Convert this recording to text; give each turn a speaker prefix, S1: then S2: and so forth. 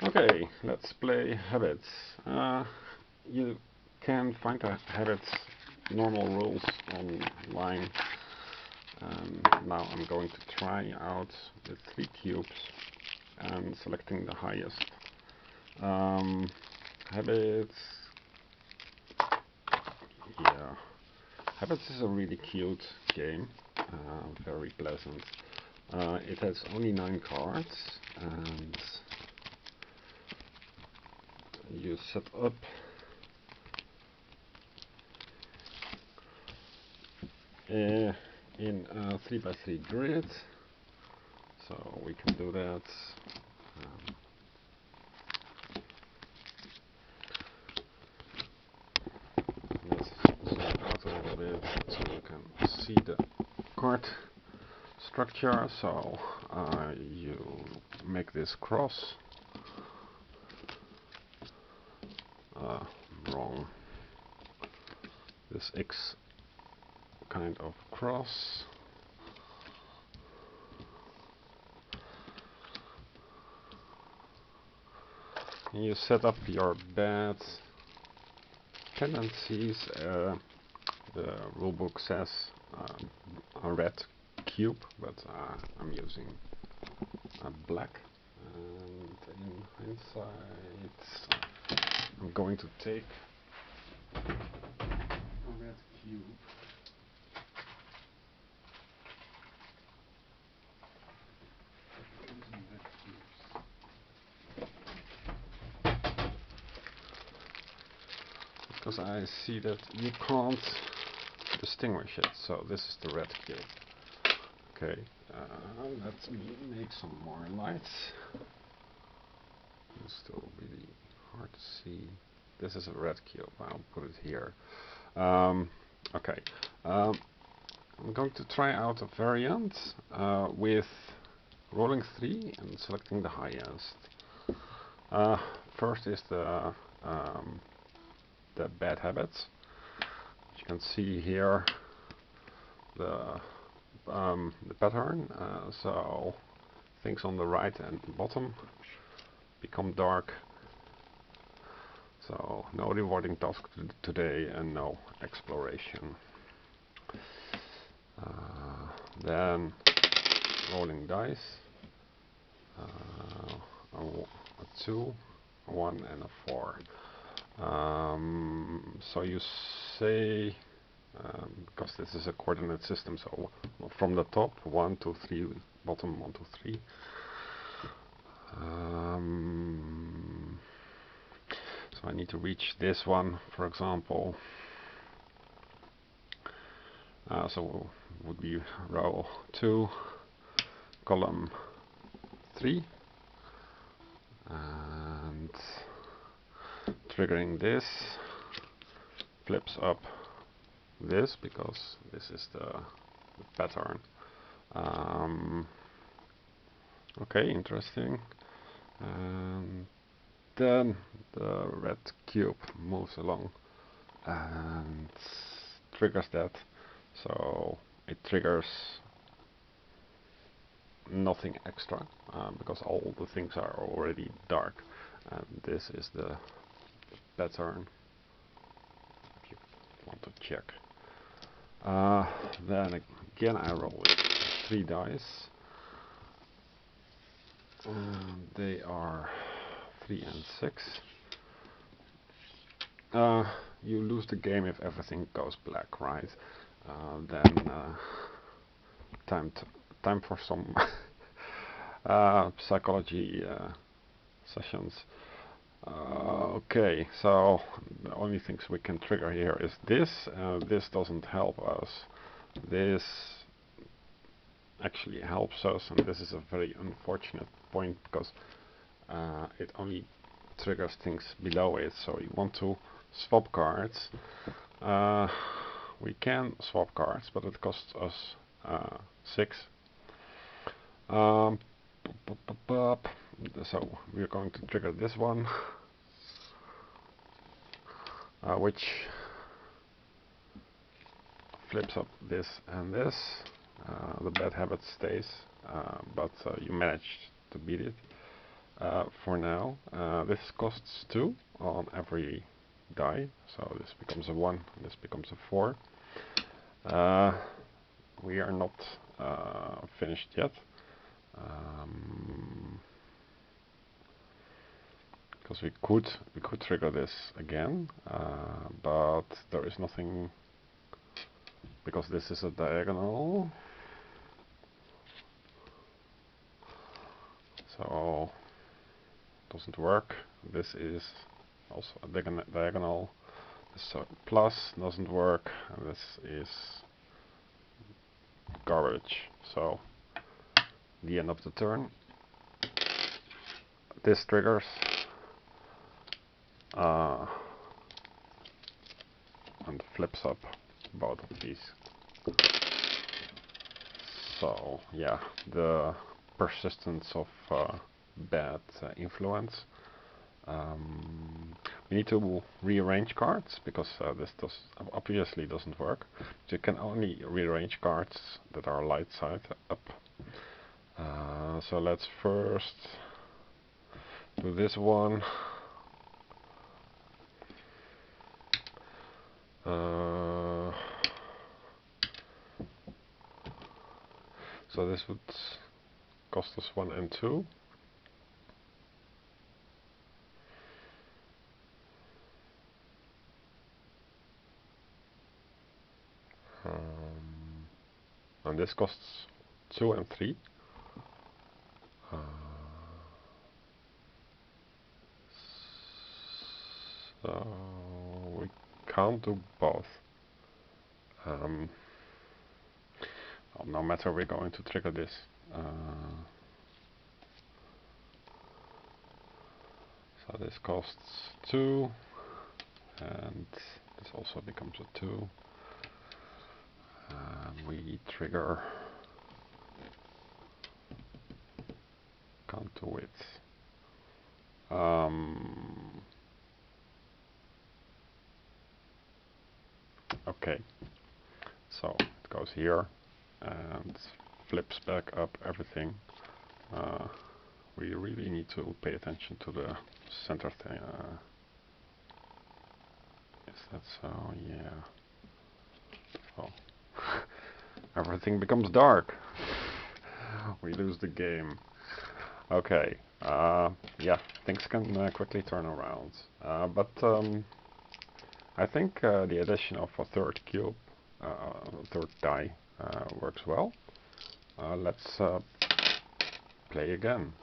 S1: Okay, let's play habits. You can find the habits normal rules online. Now I'm going to try out the 3 cubes and selecting the highest. Habits. Yeah, habits is a really cute game. Very pleasant. It has only 9 cards and you set up in a 3x3 grid, so we can do that. Let's zoom out a little bit so you can see the card structure. So you make this cross. Wrong. This X kind of cross. And you set up your bad tendencies. The rulebook says a red cube, but I'm using a black. And in hindsight, I'm going to take a red cube. Because I see that you can't distinguish it, so this is the red cube. Okay, let me make some more lights. It's still really hard to see. This is a red cube. I'll put it here. Okay, I'm going to try out a variant with rolling 3 and selecting the highest. First is the bad habits. As you can see here, the pattern. So things on the right and bottom become dark. So no rewarding task today and no exploration. Then rolling dice. A 2, a 1 and a 4. So you say, because this is a coordinate system, so from the top 1, 2, 3, bottom 1, 2, 3. So I need to reach this one, for example. So would be row 2, column 3, and triggering this flips up this because this is the pattern. Okay, interesting. And then the red cube moves along and triggers that. So it triggers nothing extra because all the things are already dark, and this is the pattern if you want to check. Then again I roll 3 dice. They are 3 and 6. You lose the game if everything goes black, right? Then time for some psychology sessions. Okay, so the only things we can trigger here is this. This doesn't help us. This actually helps us, and this is a very unfortunate point because it only triggers things below it. So you want to swap cards. We can swap cards, but it costs us 6. So we're going to trigger this one, which flips up this and this. The bad habit stays, but you managed to beat it. for now. This costs 2 on every die, so this becomes a 1, this becomes a 4. We are not finished yet, because we could trigger this again, but there is nothing, because this is a diagonal, so doesn't work. This is also a diagonal, so plus doesn't work, and this is garbage. So the end of the turn, this triggers, and flips up both of these. So yeah, the persistence of bad influence. We need to rearrange cards, because this obviously doesn't work. So you can only rearrange cards that are light side up. So let's first do this one. So this would cost us 1 and 2. And this costs 2 and 3. So we can't do both. Well, no matter, we're going to trigger this. So this costs 2, and this also becomes a 2. We trigger, can't do it. Okay, so it goes here and flips back up everything. We really need to pay attention to the center thing. Is that so? Yeah. Oh. Everything becomes dark. We lose the game. Okay. Yeah, things can quickly turn around. But I think the addition of a third cube, third die, works well. Let's play again.